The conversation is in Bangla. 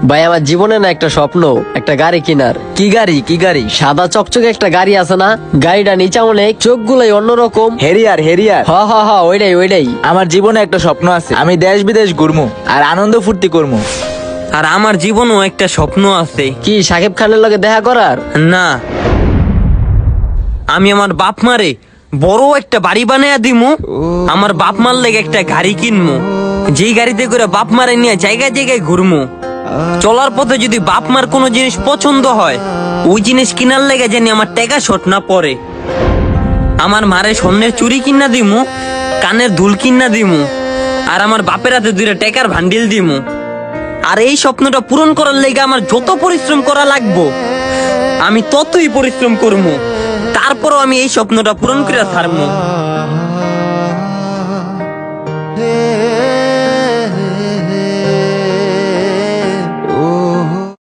ভাই আমার জীবনে না একটা স্বপ্ন, একটা গাড়ি কেনার। কি গাড়ি কি গাড়ি? সাদা চকচকে একটা গাড়ি আছে না, গাড়িটা নিচা অনেক, চোখগুলাই অন্যরকম। Harrier Harrier. হ হ হ, ওইটাই ওইটাই। আমার জীবনে একটা স্বপ্ন আছে, আমি দেশ বিদেশ ঘুরমু আর আনন্দ ফুর্তি করমু। আর আমার জীবনও একটা স্বপ্ন আছে। কি সাকিব খানের লগে দেখা করার? না, আমি আমার বাপ মারে বড় একটা বাড়ি বানায়া দিমু, আমার বাপ মার লেগে একটা গাড়ি কিনমু, যেই গাড়িতে করে বাপ মারে নিয়ে জায়গায় জায়গায় ঘুরমু। চলার পথে যদি বাপ মার কোনো জিনিস পছন্দ হয়, ওই জিনিস কিনার লেগে জানি আমার টাকা শর্ট না পড়ে। আমার মারে স্বর্ণের চুরি কিনা দিমু, কানের দুল কিনা দিমু, আর আমার বাপের হাতে দুইটা টাকার ভান্ডিল দিমু। আর এই স্বপ্নটা পূরণ করার লেগে আমার যত পরিশ্রম করা লাগবো আমি ততই পরিশ্রম করবো, তারপরও আমি এই স্বপ্নটা পূরণ করে ছাড়বো।